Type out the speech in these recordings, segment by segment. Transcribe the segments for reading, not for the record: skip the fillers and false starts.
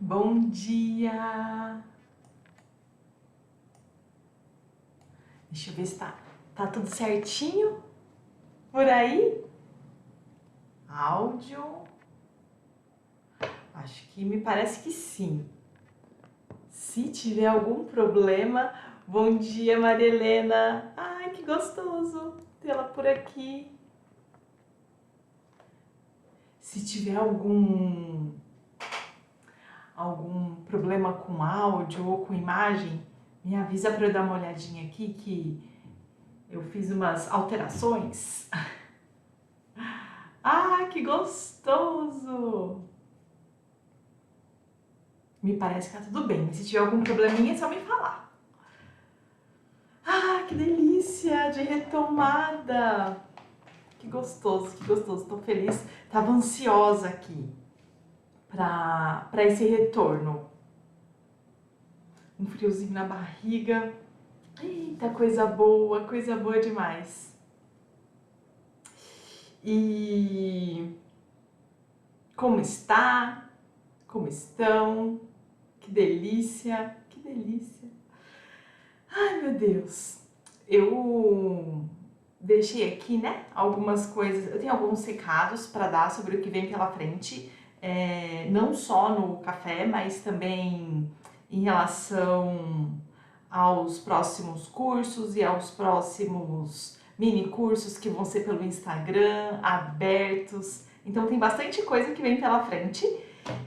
Bom dia! Deixa eu ver se tá tudo certinho por aí. Áudio. Acho que me parece que sim. Se tiver algum problema, bom dia, Maria Helena. Ai, que gostoso tê-la por aqui. Se tiver algum problema com áudio ou com imagem, me avisa para eu dar uma olhadinha aqui que eu fiz umas alterações. Ah, que gostoso! Me parece que tá tudo bem, mas se tiver algum probleminha é só me falar. Ah, que delícia de retomada! Que gostoso, que gostoso. Tô feliz, tava ansiosa aqui pra esse retorno. Um friozinho na barriga. Eita, coisa boa demais. E como está? Como estão? Que delícia, que delícia. Ai, meu Deus. Eu deixei aqui, né, algumas coisas. Eu tenho alguns recados para dar sobre o que vem pela frente. Não só no café, mas também em relação aos próximos cursos e aos próximos mini cursos que vão ser pelo Instagram, abertos. Então tem bastante coisa que vem pela frente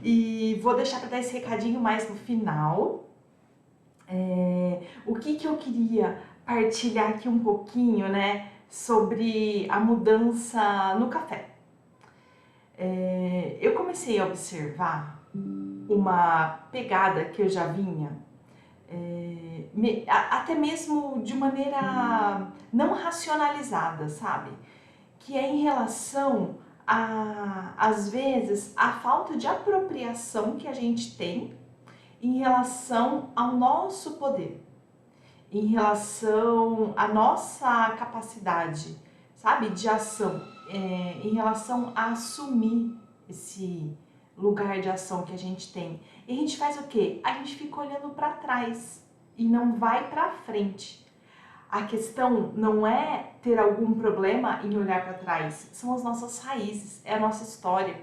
e vou deixar para dar esse recadinho mais no final. O que eu queria partilhar aqui um pouquinho, né, sobre a mudança no café. Eu comecei a observar uma pegada que eu já vinha, até mesmo de maneira não racionalizada, sabe? Que é em relação às vezes, a falta de apropriação que a gente tem em relação ao nosso poder, em relação à nossa capacidade, sabe, de ação, em relação a assumir esse lugar de ação que a gente tem. E a gente faz o quê? A gente fica olhando para trás e não vai para frente. A questão não é ter algum problema em olhar para trás, são as nossas raízes, é a nossa história.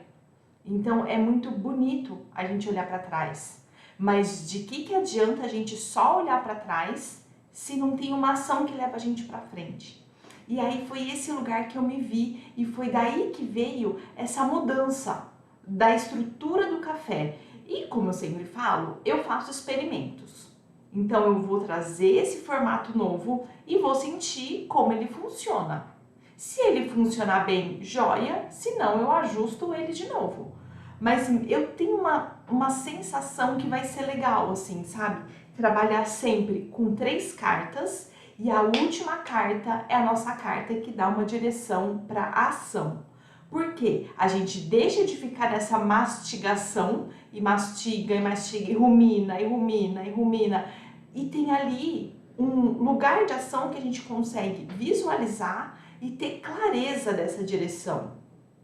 Então é muito bonito a gente olhar para trás, mas de que adianta a gente só olhar para trás se não tem uma ação que leva a gente para frente? E aí foi esse lugar que eu me vi e foi daí que veio essa mudança da estrutura do café. E como eu sempre falo, eu faço experimentos. Então eu vou trazer esse formato novo e vou sentir como ele funciona. Se ele funcionar bem, joia, se não eu ajusto ele de novo. Mas eu tenho uma sensação que vai ser legal, assim, sabe? Trabalhar sempre com 3 cartas e a última carta é a nossa carta que dá uma direção para a ação. Por quê? A gente deixa de ficar nessa mastigação e mastiga e mastiga e rumina e rumina e rumina e tem ali um lugar de ação que a gente consegue visualizar e ter clareza dessa direção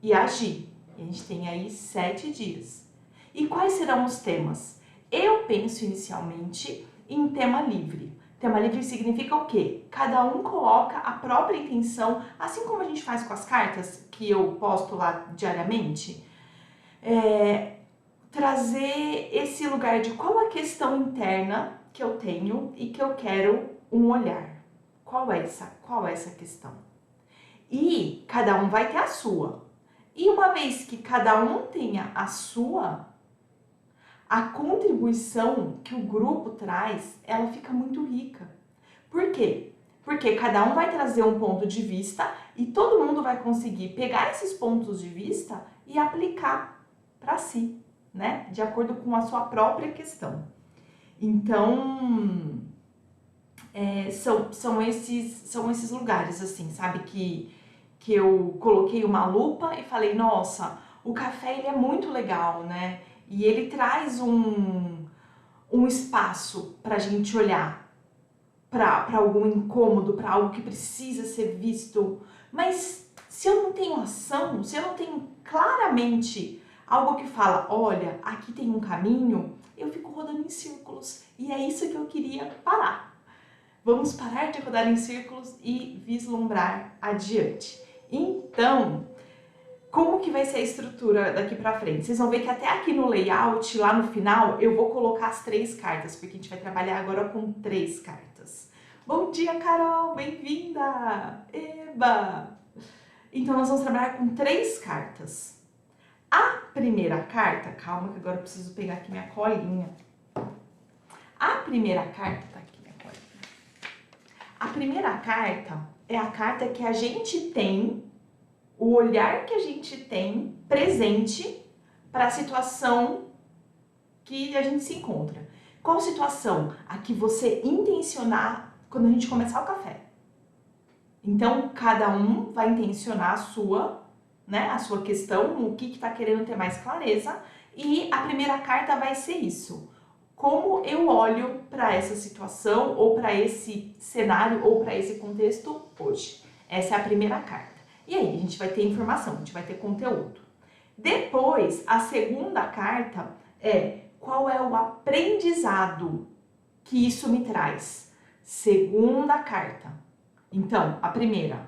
e agir. E a gente tem aí 7 dias. E quais serão os temas? Eu penso inicialmente em tema livre. Tema livre significa o quê? Cada um coloca a própria intenção, assim como a gente faz com as cartas que eu posto lá diariamente. Trazer esse lugar de qual a questão interna que eu tenho e que eu quero um olhar. Qual é essa questão? E cada um vai ter a sua. E uma vez que cada um tenha a sua, a contribuição que o grupo traz, ela fica muito rica. Por quê? Porque cada um vai trazer um ponto de vista e todo mundo vai conseguir pegar esses pontos de vista e aplicar para si, né? De acordo com a sua própria questão. Então, são esses lugares, assim, sabe? Que eu coloquei uma lupa e falei, nossa, o café ele é muito legal, né? E ele traz um espaço pra gente olhar para algum incômodo, para algo que precisa ser visto. Mas se eu não tenho ação, se eu não tenho claramente algo que fala, olha, aqui tem um caminho, eu fico rodando em círculos. E é isso que eu queria parar. Vamos parar de rodar em círculos e vislumbrar adiante. Então, como que vai ser a estrutura daqui pra frente? Vocês vão ver que até aqui no layout, lá no final, eu vou colocar as 3 cartas, porque a gente vai trabalhar agora com 3 cartas. Bom dia, Carol! Bem-vinda! Eba! Então, nós vamos trabalhar com 3 cartas. A primeira carta, calma que agora eu preciso pegar aqui minha colinha. A primeira carta, tá aqui minha colinha. A primeira carta é a carta que a gente tem, o olhar que a gente tem presente para a situação que a gente se encontra. Qual situação? A que você intencionar quando a gente começar o café. Então, cada um vai intencionar a sua questão, o que está querendo ter mais clareza. E a primeira carta vai ser isso. Como eu olho para essa situação, ou para esse cenário, ou para esse contexto hoje. Essa é a primeira carta. E aí, a gente vai ter informação, a gente vai ter conteúdo. Depois, a segunda carta é qual é o aprendizado que isso me traz. Segunda carta. Então, a primeira,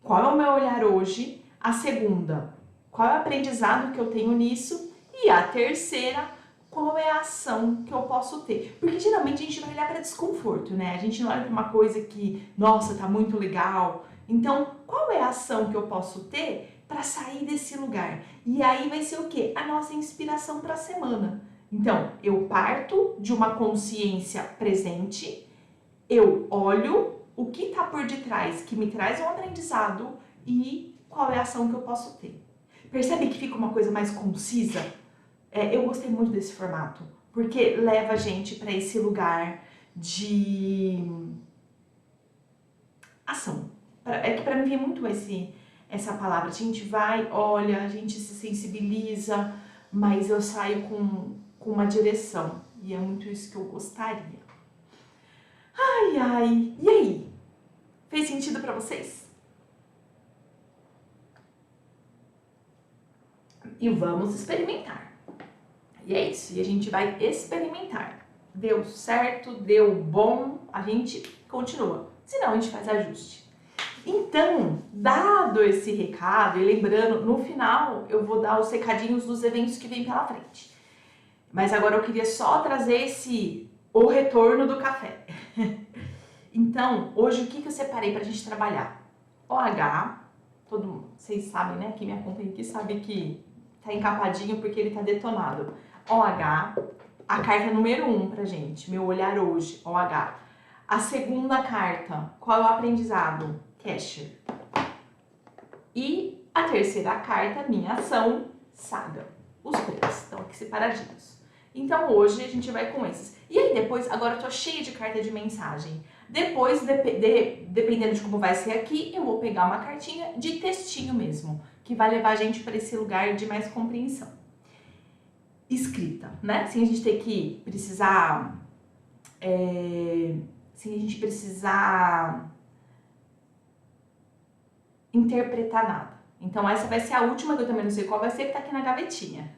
qual é o meu olhar hoje? A segunda, qual é o aprendizado que eu tenho nisso? E a terceira, qual é a ação que eu posso ter? Porque geralmente a gente vai olhar para desconforto, né? A gente não olha para uma coisa que, nossa, tá muito legal. Então, qual é a ação que eu posso ter para sair desse lugar? E aí vai ser o quê? A nossa inspiração para a semana. Então, eu parto de uma consciência presente, eu olho o que está por detrás, que me traz um aprendizado e qual é a ação que eu posso ter. Percebe que fica uma coisa mais concisa? Eu gostei muito desse formato, porque leva a gente para esse lugar de ação. É que para mim vem muito essa palavra. A gente vai, olha, a gente se sensibiliza, mas eu saio com uma direção. E é muito isso que eu gostaria. Ai, ai. E aí? Fez sentido para vocês? E vamos experimentar. E é isso. E a gente vai experimentar. Deu certo, deu bom, a gente continua. Senão a gente faz ajuste. Então, dado esse recado, e lembrando, no final eu vou dar os recadinhos dos eventos que vem pela frente. Mas agora eu queria só trazer o retorno do café. Então, hoje o que eu separei pra gente trabalhar? OH, vocês sabem, né? Quem me acompanha aqui sabe que tá encapadinho porque ele tá detonado. OH, a carta número 1 pra gente, meu olhar hoje, OH. A segunda carta, qual é o aprendizado? Casher. E a terceira carta, minha ação, Saga. Os 3 estão aqui separadinhos. Então hoje a gente vai com esses. E aí depois, agora eu tô cheia de carta de mensagem. Depois, dependendo de como vai ser aqui, eu vou pegar uma cartinha de textinho mesmo, que vai levar a gente para esse lugar de mais compreensão. Escrita, né? Sem a gente ter que precisar... sem a gente precisar interpretar nada. Então essa vai ser a última, que eu também não sei qual vai ser, que tá aqui na gavetinha.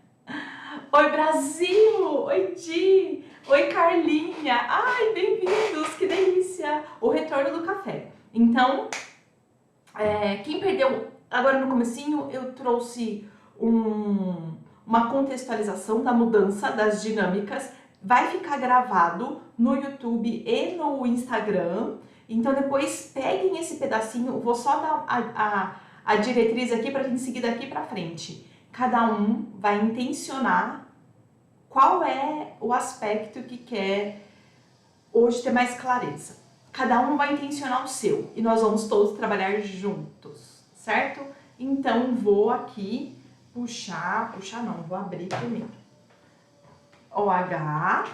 Oi, Brasil! Oi, Di! Oi, Carlinha! Ai, bem-vindos! Que delícia! O retorno do café. Então, quem perdeu, agora no comecinho eu trouxe uma contextualização da mudança das dinâmicas. Vai ficar gravado no YouTube e no Instagram. Então depois peguem esse pedacinho, vou só dar a diretriz aqui pra gente seguir daqui pra frente. Cada um vai intencionar qual é o aspecto que quer hoje ter mais clareza. Cada um vai intencionar o seu e nós vamos todos trabalhar juntos, certo? Então vou aqui puxar não, vou abrir primeiro. OH.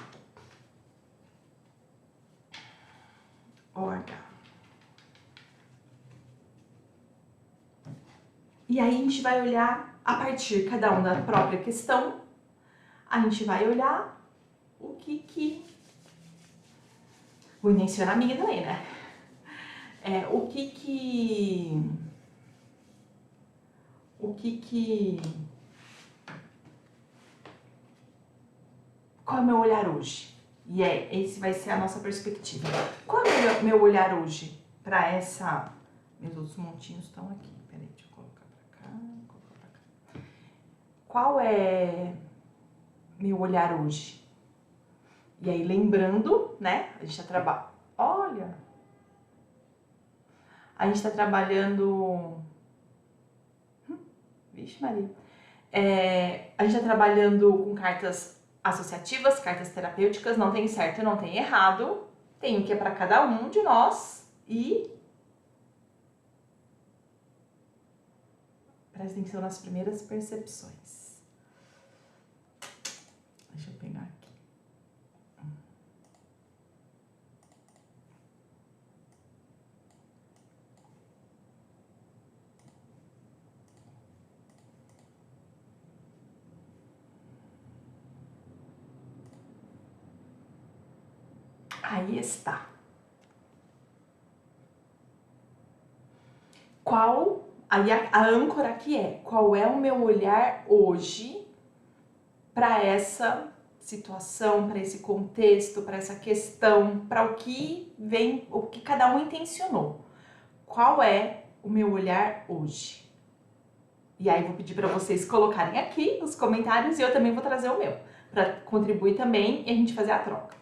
E aí a gente vai olhar a partir cada um da própria questão, a gente vai olhar o que vou intencionar a minha também, né? O que Qual é o meu olhar hoje? E esse vai ser a nossa perspectiva. Qual é o meu olhar hoje para essa... Meus outros montinhos estão aqui. Peraí, deixa eu colocar para cá, colocar pra cá. Qual é meu olhar hoje? E aí, lembrando, né? A gente tá trabalhando... Olha! A gente tá trabalhando... Vixe, Maria. A gente tá trabalhando com cartas associativas, cartas terapêuticas. Não tem certo e não tem errado. Tem o que é para cada um de nós. E... presta atenção nas primeiras percepções. Deixa eu pegar aqui. Aí está. Aí a âncora aqui é: qual é o meu olhar hoje para essa situação, para esse contexto, para essa questão, para o que vem, o que cada um intencionou. Qual é o meu olhar hoje? E aí vou pedir para vocês colocarem aqui nos comentários e eu também vou trazer o meu, para contribuir também e a gente fazer a troca.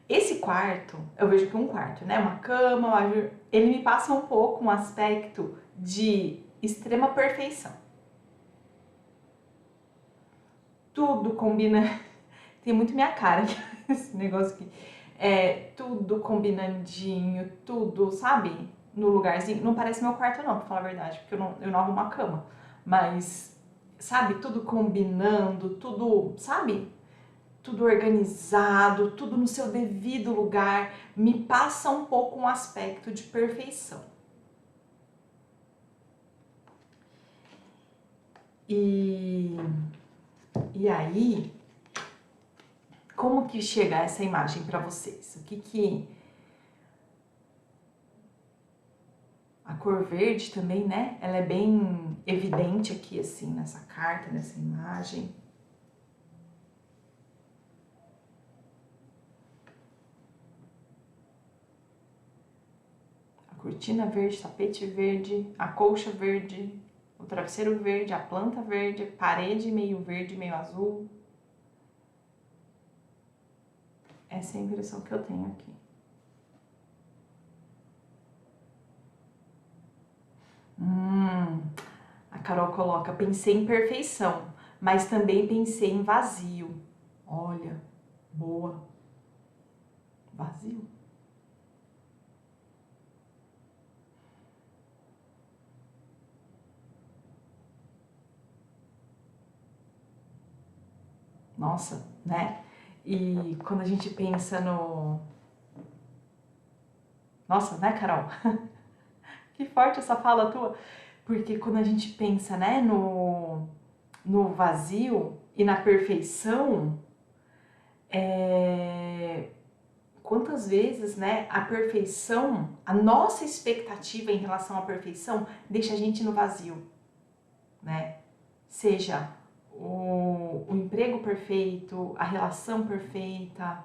Esse quarto, eu vejo que um quarto, né? Uma cama, ele me passa um pouco um aspecto de extrema perfeição. Tudo combina, tem muito minha cara esse negócio aqui. Tudo combinandinho, tudo, sabe? No lugarzinho. Não parece meu quarto não, pra falar a verdade, porque eu não arrumo a cama. Mas, sabe? Tudo combinando, tudo, sabe? Tudo organizado, tudo no seu devido lugar, me passa um pouco um aspecto de perfeição. E aí, como que chega essa imagem para vocês? A cor verde também, né? Ela é bem evidente aqui, assim, nessa carta, nessa imagem. Cortina verde, tapete verde, a colcha verde, o travesseiro verde, a planta verde, parede meio verde, meio azul. Essa é a impressão que eu tenho aqui. A Carol coloca: pensei em perfeição, mas também pensei em vazio. Olha, boa. Vazio. Nossa, né? E quando a gente pensa no... Nossa, né, Carol? Que forte essa fala tua. Porque quando a gente pensa, né, no vazio e na perfeição, quantas vezes, né, a perfeição, a nossa expectativa em relação à perfeição deixa a gente no vazio, né? Seja o emprego perfeito, a relação perfeita,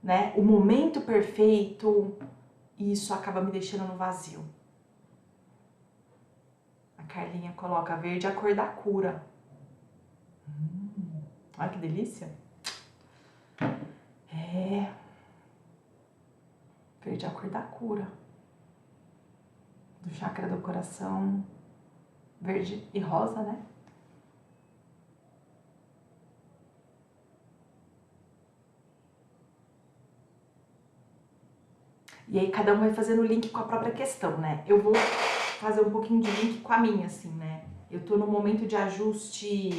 né, o momento perfeito, e isso acaba me deixando no vazio. A Carlinha coloca: verde é a cor da cura. Olha que delícia. Verde é a cor da cura. Do chakra do coração. Verde e rosa, né? E aí cada um vai fazendo o link com a própria questão, né? Eu vou fazer um pouquinho de link com a minha, assim, né? Eu tô num momento de ajuste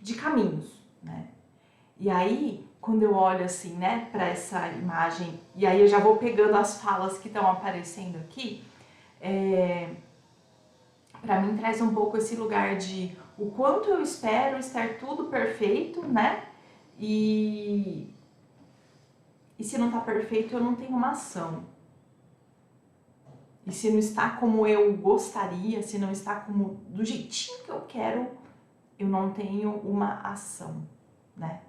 de caminhos, né? E aí, quando eu olho assim, né, pra essa imagem, e aí eu já vou pegando as falas que estão aparecendo aqui, pra mim traz um pouco esse lugar de o quanto eu espero estar tudo perfeito, né? E se não tá perfeito, eu não tenho uma ação. E se não está como eu gostaria, se não está como do jeitinho que eu quero, eu não tenho uma ação. né?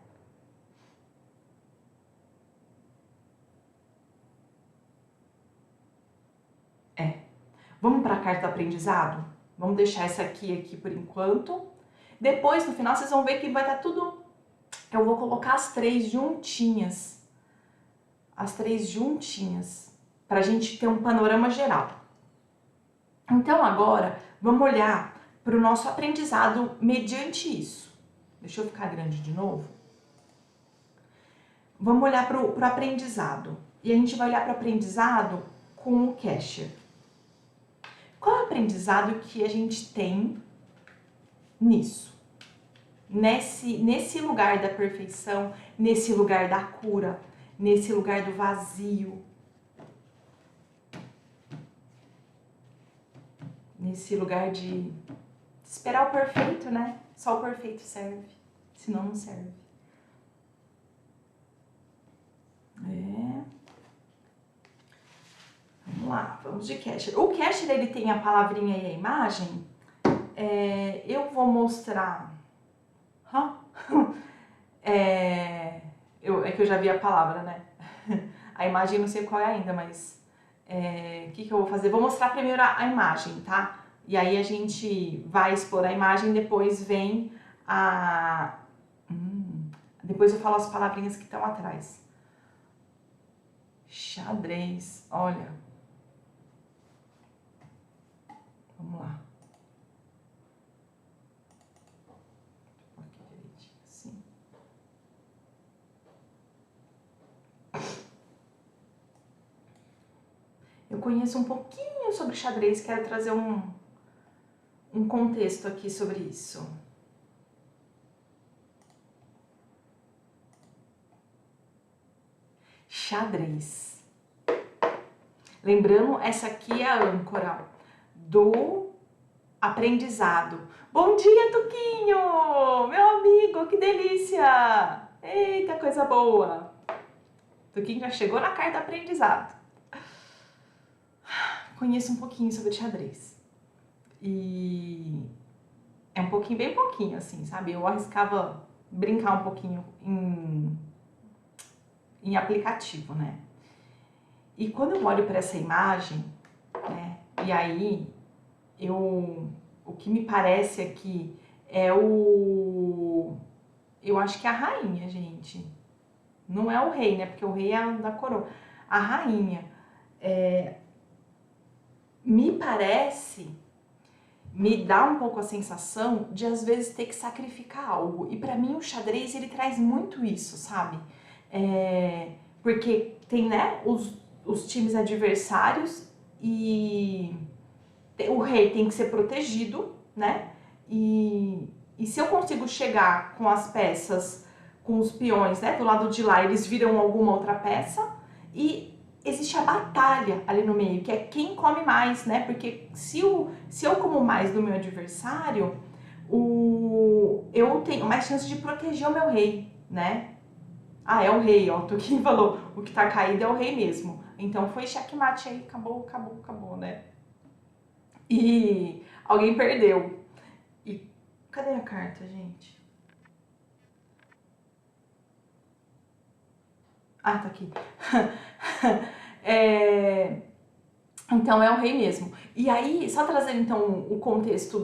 Vamos para a carta do aprendizado? Vamos deixar essa aqui por enquanto. Depois, no final, vocês vão ver que vai estar tudo... Eu vou colocar as três juntinhas. As três juntinhas. Para a gente ter um panorama geral. Então, agora, vamos olhar para o nosso aprendizado mediante isso. Deixa eu ficar grande de novo. Vamos olhar para o aprendizado. E a gente vai olhar para o aprendizado com o Kesher. Qual é o aprendizado que a gente tem nisso? Nesse lugar da perfeição, nesse lugar da cura, nesse lugar do vazio. Nesse lugar de esperar o perfeito, né? Só o perfeito serve, senão não serve. Vamos lá, vamos de Kesher. O Kesher, ele tem a palavrinha e a imagem. Eu vou mostrar... É que eu já vi a palavra, né? A imagem não sei qual é ainda, mas... O que eu vou fazer? Vou mostrar primeiro a imagem, tá? E aí a gente vai explorar a imagem, depois vem a... Depois eu falo as palavrinhas que estão atrás. Xadrez, olha. Vamos lá. Aqui direitinho, assim. Eu conheço um pouquinho sobre xadrez, quero trazer um contexto aqui sobre isso. Xadrez. Lembrando, essa aqui é a âncora do aprendizado. Bom dia, Tuquinho! Meu amigo, que delícia! Eita, coisa boa! Tuquinho já chegou na carta aprendizado. Conheço um pouquinho sobre xadrez. E é um pouquinho, bem pouquinho, assim, sabe? Eu arriscava brincar um pouquinho em aplicativo, né? E quando eu olho para essa imagem, né? E aí, o que me parece aqui é eu acho que é a rainha, gente. Não é o rei, né? Porque o rei é da coroa. A rainha. Me parece, me dá um pouco a sensação de às vezes ter que sacrificar algo. E pra mim o xadrez, ele traz muito isso, sabe? Porque tem, né, os times adversários e o rei tem que ser protegido, né? E se eu consigo chegar com as peças, com os peões, né, do lado de lá, eles viram alguma outra peça e existe a batalha ali no meio, que é quem come mais, né? Porque se eu como mais do meu adversário, eu tenho mais chance de proteger o meu rei, né? Ah, é o rei, ó, quem falou, o que tá caído é o rei mesmo. Então foi checkmate aí, acabou, né? E alguém perdeu. E cadê a carta, gente? Ah, tá aqui. Então é o rei mesmo. E aí, só trazendo então o contexto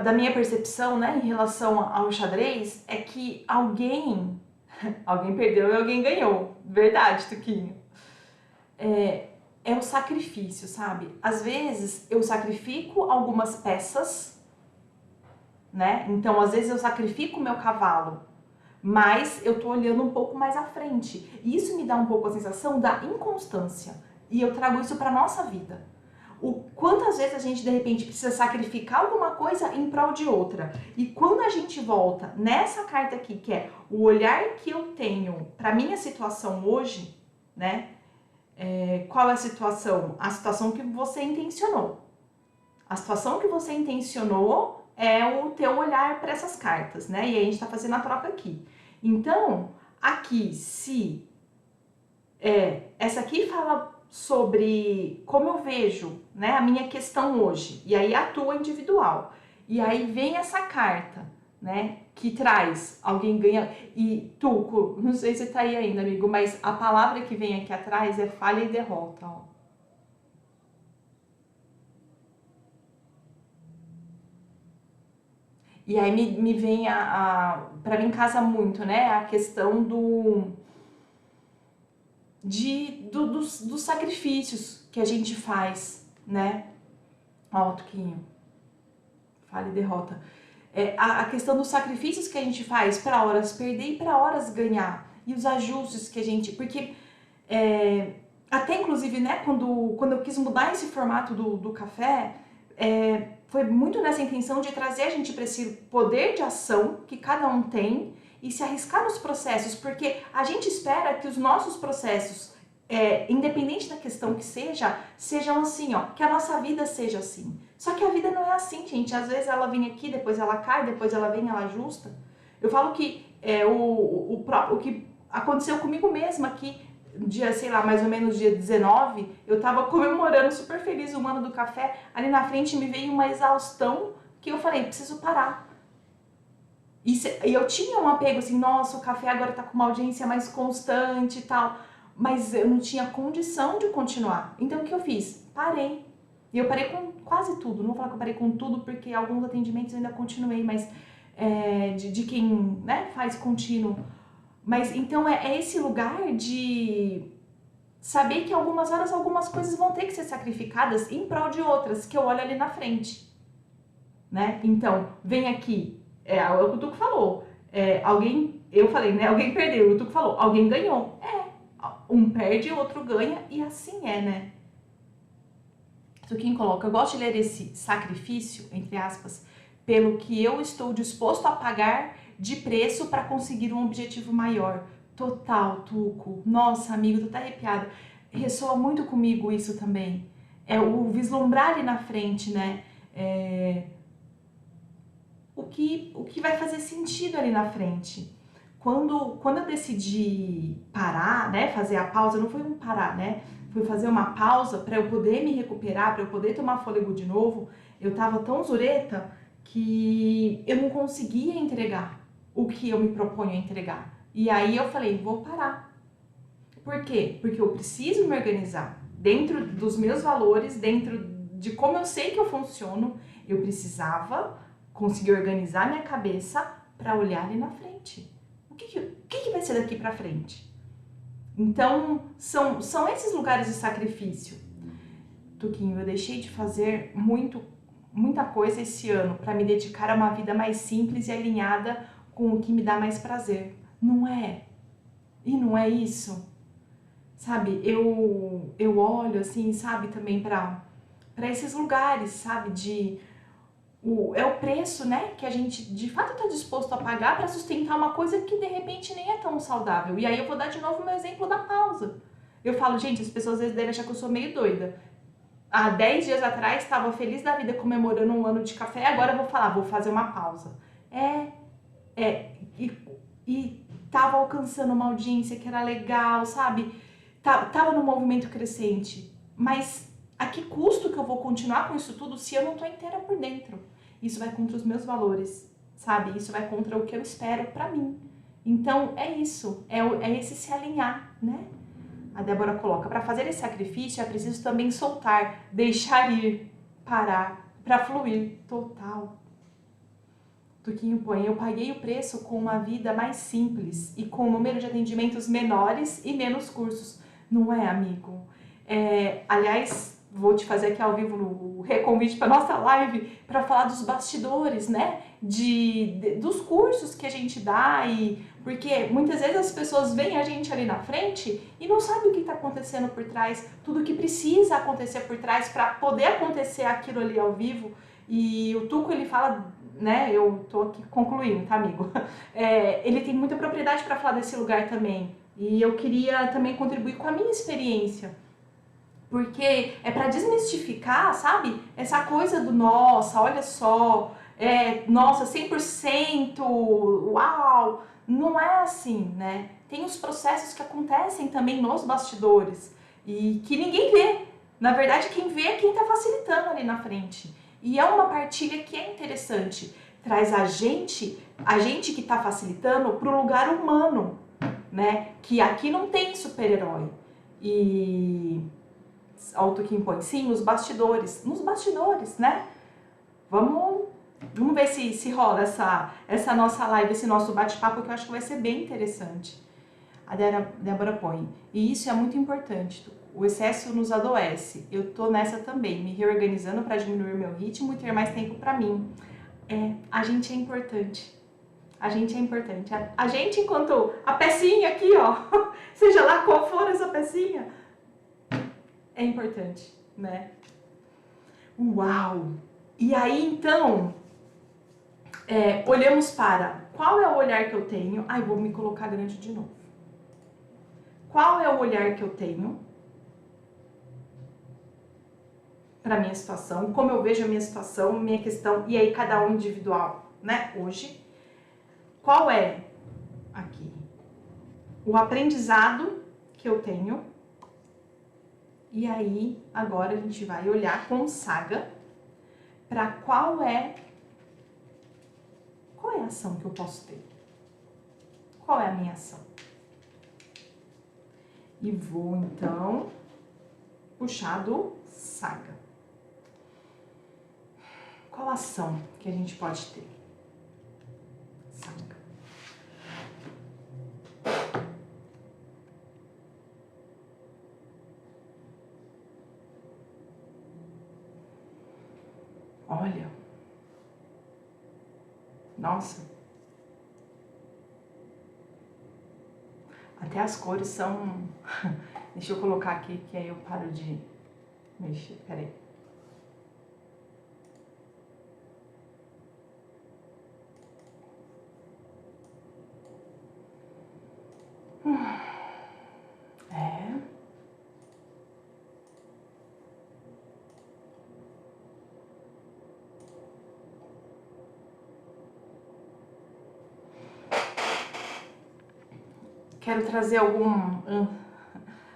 da minha percepção, né, em relação ao xadrez, é que alguém perdeu e alguém ganhou. Verdade, Tuquinho. É o sacrifício, sabe? Às vezes eu sacrifico algumas peças, né? Então, às vezes eu sacrifico o meu cavalo, mas eu tô olhando um pouco mais à frente. E isso me dá um pouco a sensação da inconstância. E eu trago isso para nossa vida. O quantas vezes a gente de repente precisa sacrificar alguma coisa em prol de outra. E quando a gente volta nessa carta aqui, que é o olhar que eu tenho para minha situação hoje, né? Qual é a situação? A situação que você intencionou. A situação que você intencionou é o teu olhar para essas cartas, né? E aí a gente tá fazendo a troca aqui. Então, aqui, se essa aqui fala sobre como eu vejo, né, a minha questão hoje, e aí a tua individual. E aí vem essa carta, né, que traz, alguém ganha, e Tuco, não sei se tá aí ainda, amigo, mas a palavra que vem aqui atrás é falha e derrota, ó. E aí me vem pra mim casa muito, né, a questão dos sacrifícios que a gente faz, né, ó, Tuquinho, falha e derrota. A questão dos sacrifícios que a gente faz para horas perder e para horas ganhar. E os ajustes que a gente... Porque até inclusive, né, quando eu quis mudar esse formato do café, foi muito nessa intenção de trazer a gente para esse poder de ação que cada um tem e se arriscar nos processos, porque a gente espera que os nossos processos, independente da questão que sejam assim, ó, que a nossa vida seja assim. Só que a vida não é assim, gente. Às vezes ela vem aqui, depois ela cai, depois ela vem, ela ajusta. Eu falo que o que aconteceu comigo mesma aqui, dia, sei lá, mais ou menos dia 19, eu tava comemorando super feliz o ano do café, ali na frente me veio uma exaustão que eu falei, preciso parar. E eu tinha um apego assim, nossa, o café agora tá com uma audiência mais constante e tal, mas eu não tinha condição de continuar. Então o que eu fiz? Parei. E eu parei com quase tudo, não vou falar que eu parei com tudo, porque alguns atendimentos eu ainda continuei, mas de quem, né, faz contínuo. Mas então é esse lugar de saber que algumas horas algumas coisas vão ter que ser sacrificadas em prol de outras, que eu olho ali na frente, né? Então, vem aqui, é o que o Tuco falou, eu falei, né? Alguém perdeu, o Tuco falou, alguém ganhou. Um perde, o outro ganha, e assim né? Tuquinho coloca, eu gosto de ler esse sacrifício, entre aspas, pelo que eu estou disposto a pagar de preço para conseguir um objetivo maior. Total, Tuco. Nossa, amigo, tô até arrepiada. Ressoa muito comigo isso também. É o vislumbrar ali na frente, né? O que vai fazer sentido ali na frente. Quando eu decidi parar, né? Fazer a pausa, não foi um parar, né? Foi fazer uma pausa para eu poder me recuperar, para eu poder tomar fôlego de novo. Eu tava tão zureta que eu não conseguia entregar o que eu me proponho a entregar. E aí eu falei, vou parar. Por quê? Porque eu preciso me organizar dentro dos meus valores, dentro de como eu sei que eu funciono. Eu precisava conseguir organizar minha cabeça para olhar ali na frente. O que vai ser daqui para frente? Então, são esses lugares de sacrifício. Tuquinho, eu deixei de fazer muita coisa esse ano para me dedicar a uma vida mais simples e alinhada com o que me dá mais prazer. Não é? E não é isso? Sabe, eu olho assim, sabe, também para esses lugares, sabe, é o preço, né, que a gente de fato está disposto a pagar para sustentar uma coisa que de repente nem é tão saudável. E aí eu vou dar de novo o meu exemplo da pausa. Eu falo, gente, as pessoas às vezes devem achar que eu sou meio doida. Há 10 dias atrás estava feliz da vida comemorando um ano de café, agora eu vou falar, vou fazer uma pausa. E tava alcançando uma audiência que era legal, sabe? Tava no movimento crescente. Mas a que custo que eu vou continuar com isso tudo se eu não tô inteira por dentro? Isso vai contra os meus valores, sabe? Isso vai contra o que eu espero pra mim. Então é isso, é esse se alinhar, né? A Débora coloca, para fazer esse sacrifício é preciso também soltar, deixar ir, parar, para fluir, total. Tuquinho põe, eu paguei o preço com uma vida mais simples e com um número de atendimentos menores e menos cursos. Não é, amigo? Aliás, vou te fazer aqui ao vivo no reconvite para nossa live para falar dos bastidores, né? Dos cursos que a gente dá porque muitas vezes as pessoas veem a gente ali na frente e não sabem o que está acontecendo por trás, tudo que precisa acontecer por trás para poder acontecer aquilo ali ao vivo. E o Tuco, ele fala, né, eu tô aqui concluindo, tá, amigo? Ele tem muita propriedade para falar desse lugar também. E eu queria também contribuir com a minha experiência. Porque é para desmistificar, sabe? Essa coisa do nossa, olha só, nossa, 100%, uau! Não é assim, né? Tem os processos que acontecem também nos bastidores e que ninguém vê. Na verdade, quem vê é quem tá facilitando ali na frente. E é uma partilha que é interessante, traz a gente que está facilitando para o lugar humano, né? Que aqui não tem super-herói. E auto que impõe, sim, nos bastidores, né? Vamos ver se rola essa nossa live, esse nosso bate-papo, que eu acho que vai ser bem interessante. A Débora põe, e isso é muito importante, o excesso nos adoece. Eu tô nessa também, me reorganizando para diminuir meu ritmo e ter mais tempo para mim. A gente é importante. A gente é importante. A gente, enquanto a pecinha aqui, ó, seja lá qual for essa pecinha, é importante, né? Uau! E aí, então, olhamos para qual é o olhar que eu tenho. Ai, vou me colocar grande de novo. Qual é o olhar que eu tenho para minha situação? Como eu vejo a minha situação, minha questão, e aí cada um individual, né? Hoje. Qual é, aqui, o aprendizado que eu tenho? E aí, agora a gente vai olhar com saga para qual é a ação que eu posso ter? Qual é a minha ação? E vou, então, puxar do saga. Qual ação que a gente pode ter? Saga. Olha. Nossa. Até as cores são... Deixa eu colocar aqui, que aí eu paro de mexer. Peraí. Quero trazer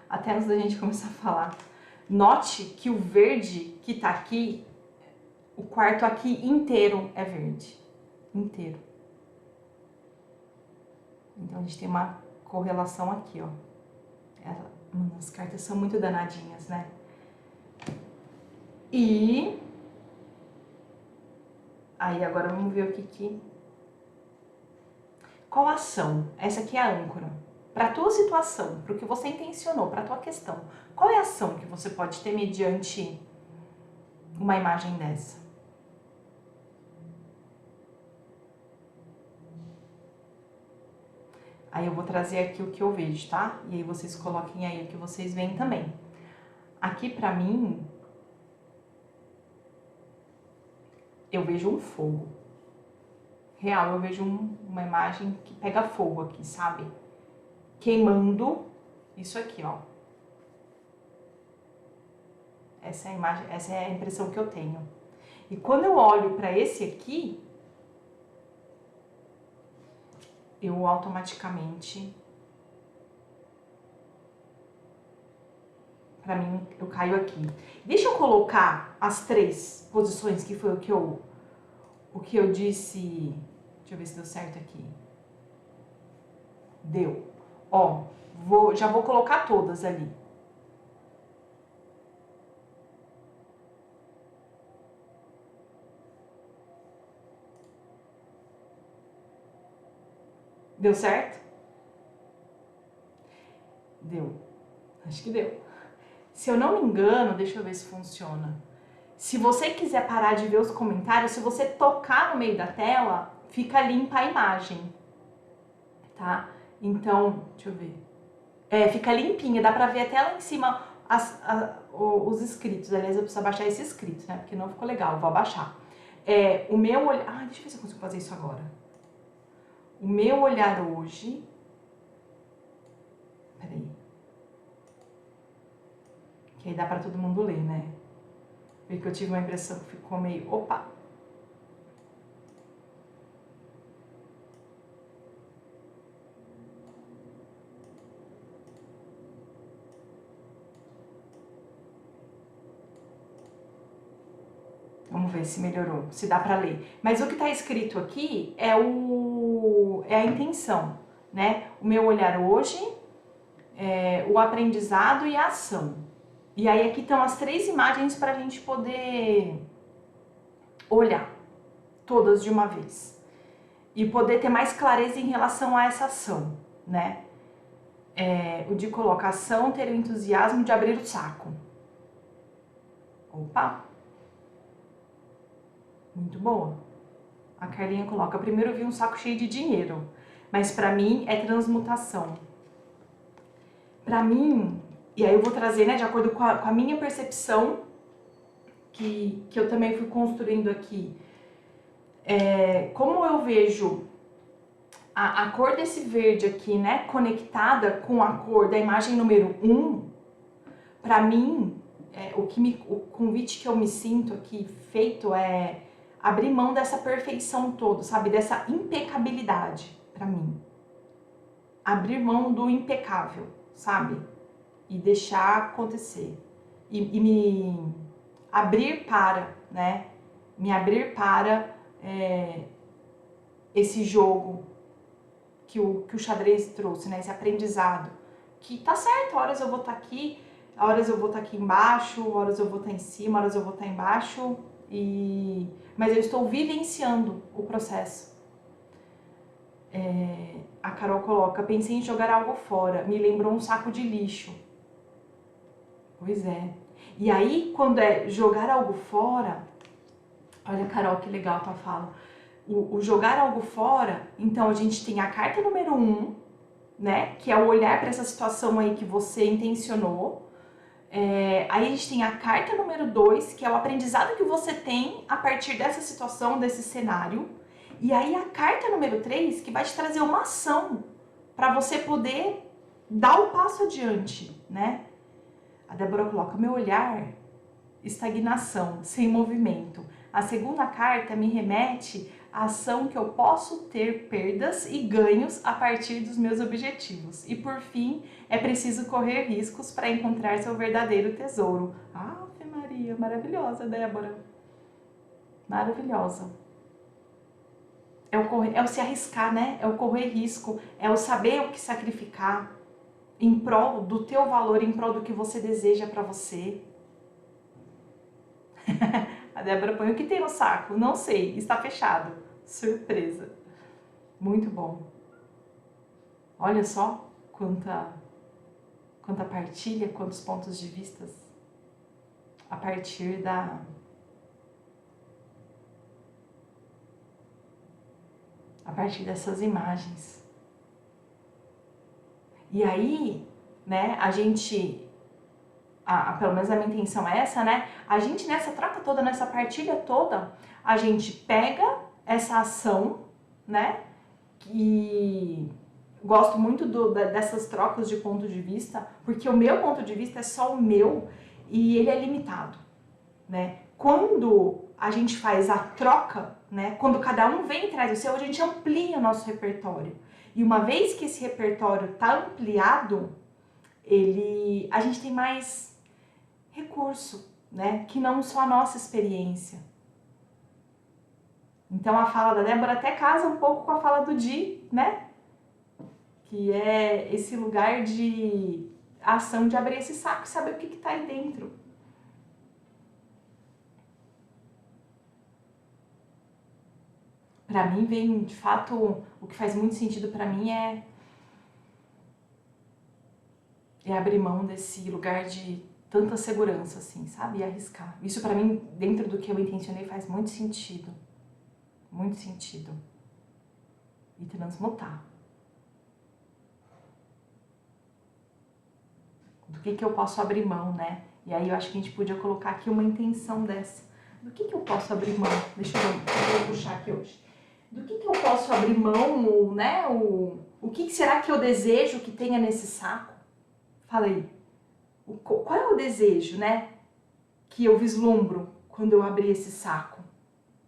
até antes da gente começar a falar. Note que o verde que tá aqui, o quarto aqui inteiro é verde. Inteiro. Então a gente tem uma correlação aqui, ó. As cartas são muito danadinhas, né? E... aí agora vamos ver o que... Qual ação? Essa aqui é a âncora. Para a tua situação, para o que você intencionou, para a tua questão, qual é a ação que você pode ter mediante uma imagem dessa? Aí eu vou trazer aqui o que eu vejo, tá? E aí vocês coloquem aí o que vocês veem também. Aqui pra mim, eu vejo um fogo. Real, eu vejo uma imagem que pega fogo aqui, sabe? Queimando isso aqui, ó. Essa é a imagem, essa é a impressão que eu tenho. E quando eu olho pra esse aqui, eu automaticamente, pra mim, eu caio aqui. Deixa eu colocar as 3 posições, que foi o que eu disse. Deixa eu ver se deu certo aqui. Deu. Ó, já vou colocar todas ali. Deu certo? Deu. Acho que deu. Se eu não me engano, deixa eu ver se funciona. Se você quiser parar de ver os comentários, se você tocar no meio da tela, fica limpa a imagem, tá? Então, deixa eu ver. Fica limpinha, dá pra ver até lá em cima os inscritos. Aliás, eu preciso abaixar esse inscrito, né? Porque não ficou legal, eu vou abaixar. O meu olhar... Ah, deixa eu ver se eu consigo fazer isso agora. O meu olhar hoje... Peraí. Que aí dá pra todo mundo ler, né? Porque eu tive uma impressão que ficou meio... Opa! Vamos ver se melhorou, se dá para ler. Mas o que está escrito aqui é a intenção, né? O meu olhar hoje, o aprendizado e a ação. E aí aqui estão as 3 imagens para a gente poder olhar todas de uma vez. E poder ter mais clareza em relação a essa ação, né? O de colocação, ter o entusiasmo de abrir o saco. Opa! Muito boa. A Carlinha coloca, primeiro eu vi um saco cheio de dinheiro, mas pra mim é transmutação. Pra mim, e aí eu vou trazer, né, de acordo com a minha percepção, que eu também fui construindo aqui, como eu vejo a cor desse verde aqui, né, conectada com a cor da imagem número 1, pra mim, o convite que eu me sinto aqui feito é abrir mão dessa perfeição toda, sabe? Dessa impecabilidade, pra mim. Abrir mão do impecável, sabe? E deixar acontecer. E me abrir para, né? Me abrir para esse jogo que o xadrez trouxe, né? Esse aprendizado. Que tá certo, horas eu vou estar aqui, horas eu vou estar aqui embaixo, horas eu vou estar em cima, horas eu vou estar embaixo. Mas eu estou vivenciando o processo. A Carol coloca, pensei em jogar algo fora, me lembrou um saco de lixo. Pois é. E aí, quando é jogar algo fora, olha, Carol, que legal tua fala. O jogar algo fora, então a gente tem a carta número 1, né? Que é o olhar para essa situação aí que você intencionou. Aí a gente tem a carta número 2, que é o aprendizado que você tem a partir dessa situação, desse cenário. E aí a carta número 3, que vai te trazer uma ação para você poder dar o passo adiante, né? A Débora coloca, meu olhar, estagnação, sem movimento. A segunda carta me remete à ação que eu posso ter perdas e ganhos a partir dos meus objetivos. E por fim, é preciso correr riscos para encontrar seu verdadeiro tesouro. Ave Maria, maravilhosa, Débora. Maravilhosa. É o se arriscar, né? É o correr risco, é o saber o que sacrificar em prol do teu valor, em prol do que você deseja para você. A Débora põe o que tem no saco? Não sei, está fechado. Surpresa. Muito bom. Olha só quanta partilha, quantos pontos de vistas a partir dessas imagens. E aí, né, a gente, pelo menos a minha intenção é essa, né, a gente nessa troca toda, nessa partilha toda, a gente pega essa ação, né, que gosto muito dessas trocas de ponto de vista, porque o meu ponto de vista é só o meu e ele é limitado, né, quando a gente faz a troca, né, quando cada um vem e traz o seu, a gente amplia o nosso repertório. E uma vez que esse repertório está ampliado, a gente tem mais recurso, né, que não só a nossa experiência. Então a fala da Débora até casa um pouco com a fala do Di, né, que é esse lugar de ação de abrir esse saco e saber o que está aí dentro. Para mim vem, de fato, o que faz muito sentido para mim é abrir mão desse lugar de tanta segurança, assim, sabe? E arriscar. Isso para mim, dentro do que eu intencionei, faz muito sentido. Muito sentido. E transmutar. Do que eu posso abrir mão, né? E aí eu acho que a gente podia colocar aqui uma intenção dessa. Do que eu posso abrir mão? Deixa eu puxar aqui hoje. Do que eu posso abrir mão, né? O que será que eu desejo que tenha nesse saco? Fala aí. Qual é o desejo, né? Que eu vislumbro quando eu abrir esse saco?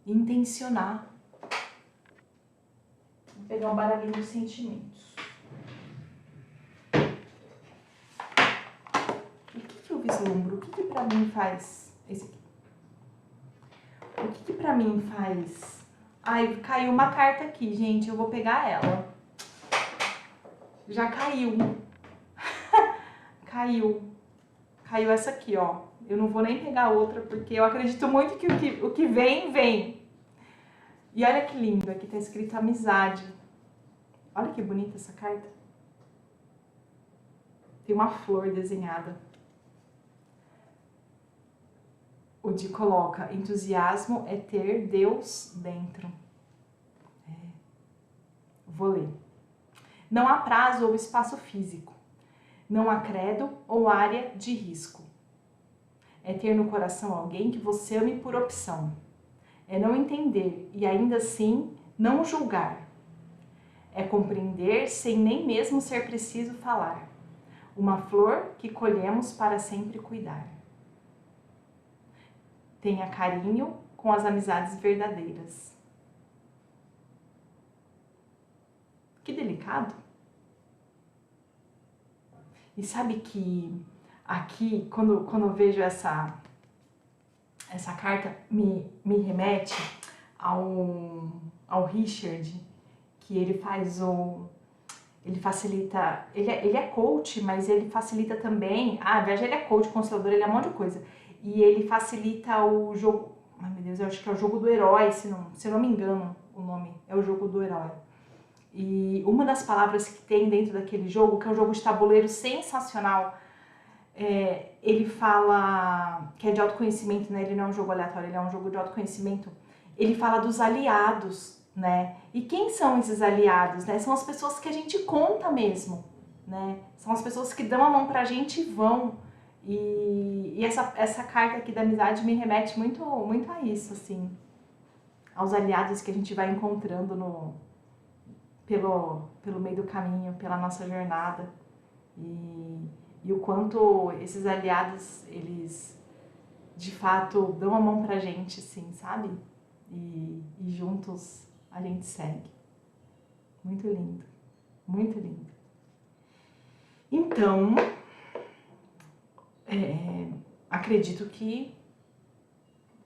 Intencionar. Vou pegar um baralhinho dos sentimentos. O que eu vislumbro? O que pra mim faz esse aqui? O que pra mim faz... Ai, caiu uma carta aqui, gente. Eu vou pegar ela. Já caiu. Caiu. Caiu essa aqui, ó. Eu não vou nem pegar outra, porque eu acredito muito que o que vem, vem. E olha que lindo. Aqui tá escrito amizade. Olha que bonita essa carta. Tem uma flor desenhada. O Di coloca, entusiasmo é ter Deus dentro. Vou ler. Não há prazo ou espaço físico. Não há credo ou área de risco. É ter no coração alguém que você ame por opção. É não entender e ainda assim não julgar. É compreender sem nem mesmo ser preciso falar. Uma flor que colhemos para sempre cuidar. Tenha carinho com as amizades verdadeiras. Que delicado. E sabe que aqui, quando eu vejo essa carta, me remete ao Richard, que ele faz ele facilita, ele é coach, mas ele facilita também, na verdade ele é coach, constelador, ele é um monte de coisa, e ele facilita o jogo, ai meu Deus, eu acho que é o jogo do herói, se eu não me engano o nome, é o jogo do herói. E uma das palavras que tem dentro daquele jogo, que é um jogo de tabuleiro sensacional, ele fala que é de autoconhecimento, né? Ele não é um jogo aleatório, ele é um jogo de autoconhecimento. Ele fala dos aliados, né? E quem são esses aliados, né? São as pessoas que a gente conta mesmo, né? São as pessoas que dão a mão pra gente e vão. E essa carta aqui da amizade me remete muito a isso, assim. Aos aliados que a gente vai encontrando pelo meio do caminho, pela nossa jornada. E o quanto esses aliados, eles de fato dão a mão pra gente, assim, sabe? E juntos a gente segue. Muito lindo, muito lindo. Então, acredito que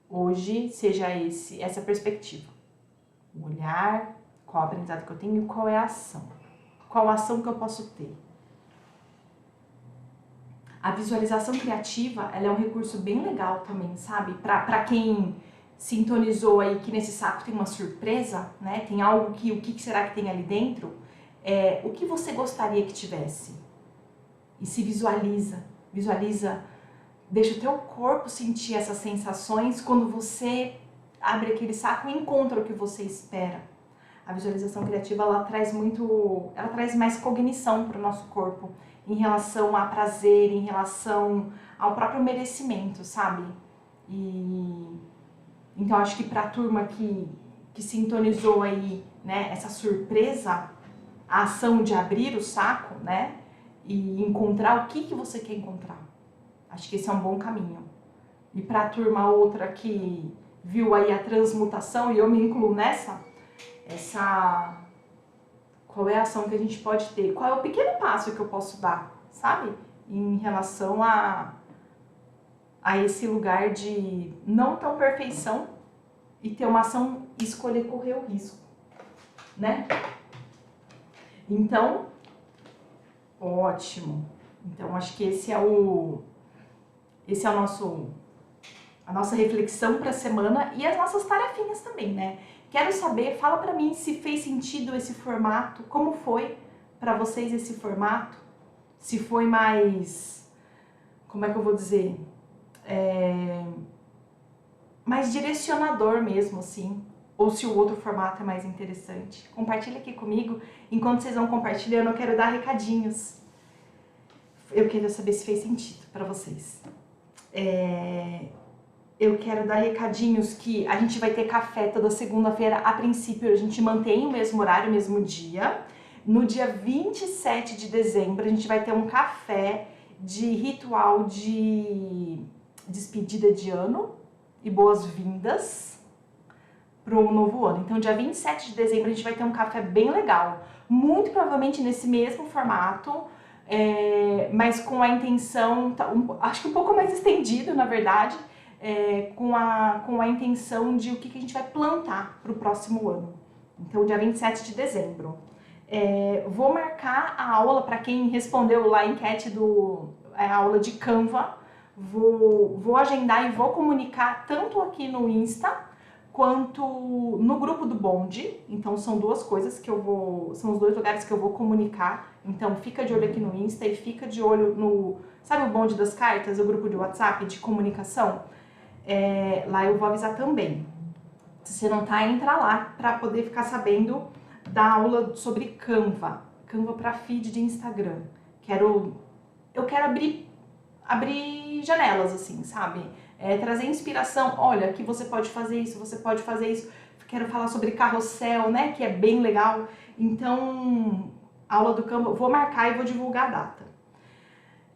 hoje seja essa perspectiva. O olhar, qual o aprendizado que eu tenho e qual é a ação. Qual a ação que eu posso ter. A visualização criativa, ela é um recurso bem legal também, sabe? Pra quem sintonizou aí que nesse saco tem uma surpresa, né? Tem algo o que será que tem ali dentro? O que você gostaria que tivesse? E se visualiza, deixa o teu corpo sentir essas sensações quando você abre aquele saco e encontra o que você espera. A visualização criativa, ela traz mais cognição para o nosso corpo em relação a prazer, em relação ao próprio merecimento, sabe? Então acho que para a turma que sintonizou aí, né, essa surpresa, a ação de abrir o saco, né, e encontrar o que você quer encontrar. Acho que esse é um bom caminho. E para a turma outra que viu aí a transmutação, e eu me incluo qual é a ação que a gente pode ter? Qual é o pequeno passo que eu posso dar, sabe? Em relação a esse lugar de não tão perfeição e ter uma ação e escolher correr o risco, né? Então, ótimo. Então, acho que esse é a nossa reflexão para a semana e as nossas tarefinhas também, né? Quero saber, fala pra mim se fez sentido esse formato, como foi pra vocês esse formato, se foi mais, como é que eu vou dizer, mais direcionador mesmo, assim, ou se o outro formato é mais interessante. Compartilha aqui comigo, enquanto vocês vão compartilhando, eu quero dar recadinhos. Eu quero saber se fez sentido pra vocês. Eu quero dar recadinhos que a gente vai ter café toda segunda-feira. A princípio, a gente mantém o mesmo horário, o mesmo dia. No dia 27 de dezembro, a gente vai ter um café de ritual de despedida de ano e boas-vindas para o novo ano. Então, dia 27 de dezembro, a gente vai ter um café bem legal. Muito provavelmente nesse mesmo formato, mas com a intenção, acho que um pouco mais estendido, na verdade, com a intenção de o que a gente vai plantar para o próximo ano. Então, dia 27 de dezembro. Vou marcar a aula, para quem respondeu lá a enquete a aula de Canva, vou agendar e vou comunicar tanto aqui no Insta, quanto no grupo do bonde. Então são duas coisas são os dois lugares que eu vou comunicar. Então fica de olho aqui no Insta e fica de olho sabe o bonde das cartas, o grupo de WhatsApp de comunicação? Lá eu vou avisar também. Se você não tá, entra lá para poder ficar sabendo da aula sobre Canva para feed de Instagram. Eu quero abrir janelas, assim, sabe? Trazer inspiração. Olha, aqui você pode fazer isso, você pode fazer isso. Quero falar sobre carrossel, né? Que é bem legal. Então, aula do Canva, vou marcar e vou divulgar a data.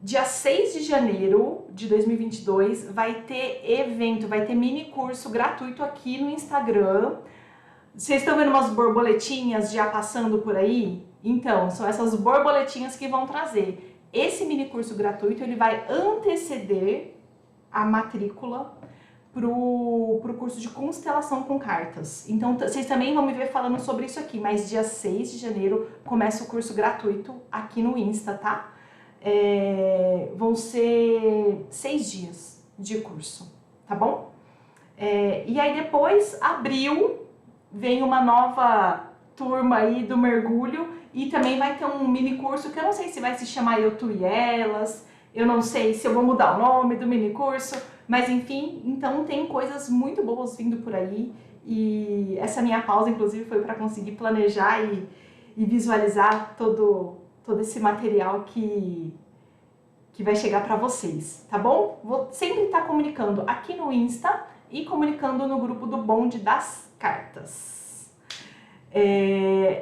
Dia 6 de janeiro de 2022 vai ter evento, vai ter mini curso gratuito aqui no Instagram. Vocês estão vendo umas borboletinhas já passando por aí? Então, são essas borboletinhas que vão trazer. Esse mini curso gratuito, ele vai anteceder a matrícula pro curso de constelação com cartas. Então, vocês também vão me ver falando sobre isso aqui, mas dia 6 de janeiro começa o curso gratuito aqui no Insta, tá? Vão ser 6 dias de curso, tá bom? E aí depois, abril, vem uma nova turma aí do mergulho e também vai ter um mini curso que eu não sei se vai se chamar Eu, Tu e Elas, eu não sei se eu vou mudar o nome do mini curso, mas enfim, então tem coisas muito boas vindo por aí e essa minha pausa, inclusive, foi para conseguir planejar e visualizar todo esse material que vai chegar para vocês, tá bom? Vou sempre estar comunicando aqui no Insta e comunicando no grupo do bonde das cartas.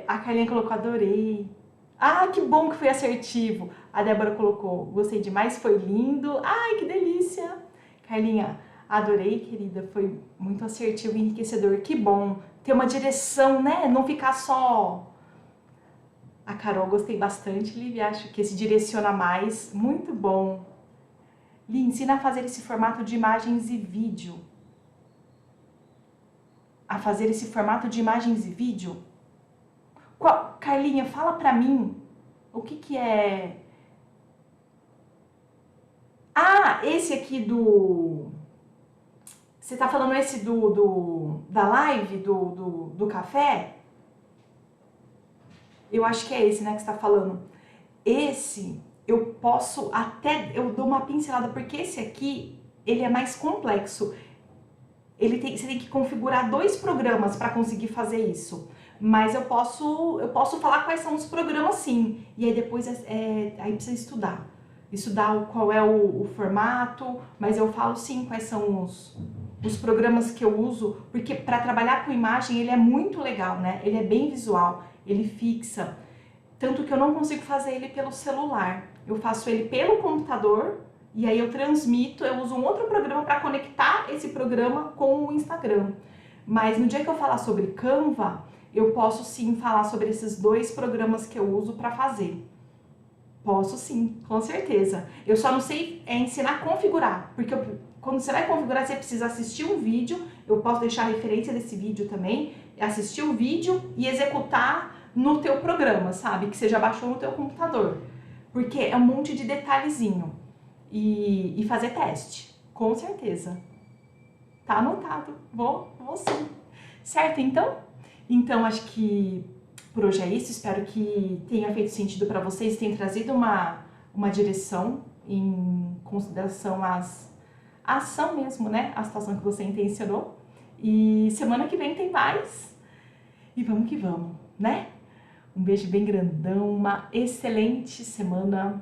A Carlinha colocou, adorei. Ah, que bom que foi assertivo. A Débora colocou, gostei demais, foi lindo. Ai, que delícia. Carlinha, adorei, querida, foi muito assertivo e enriquecedor. Que bom ter uma direção, né? Não ficar só... A Carol, gostei bastante, Liv, acho que esse direciona mais. Muito bom. Li, ensina a fazer esse formato de imagens e vídeo. A fazer esse formato de imagens e vídeo? Carlinha, fala pra mim o que é... Ah, esse aqui do... Você tá falando esse da live, do café? Eu acho que é esse, né, que você tá falando. Esse, eu posso até... Eu dou uma pincelada, porque esse aqui, ele é mais complexo. Você tem que configurar 2 programas para conseguir fazer isso. Mas eu posso falar quais são os programas, sim. E aí depois aí precisa estudar. Estudar qual é o formato, mas eu falo sim quais são os programas que eu uso, porque para trabalhar com imagem ele é muito legal, né? Ele é bem visual, ele fixa. Tanto que eu não consigo fazer ele pelo celular. Eu faço ele pelo computador e aí eu transmito, eu uso um outro programa para conectar esse programa com o Instagram. Mas no dia que eu falar sobre Canva, eu posso sim falar sobre esses 2 programas que eu uso para fazer. Posso sim, com certeza. Eu só não sei ensinar a configurar, porque quando você vai configurar, você precisa assistir um vídeo, eu posso deixar a referência desse vídeo também, assistir o vídeo e executar no teu programa, sabe? Que você já baixou no teu computador. Porque é um monte de detalhezinho. E fazer teste, com certeza. Tá anotado, vou sim. Certo, então? Então, acho que por hoje é isso. Espero que tenha feito sentido para vocês, tenha trazido uma direção em consideração a ação mesmo, né? A situação que você intencionou. E semana que vem tem mais. E vamos que vamos, né? Um beijo bem grandão, uma excelente semana.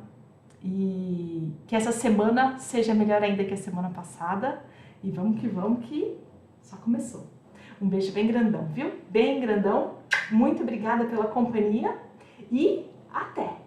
E que essa semana seja melhor ainda que a semana passada. E vamos que só começou. Um beijo bem grandão, viu? Bem grandão. Muito obrigada pela companhia e até!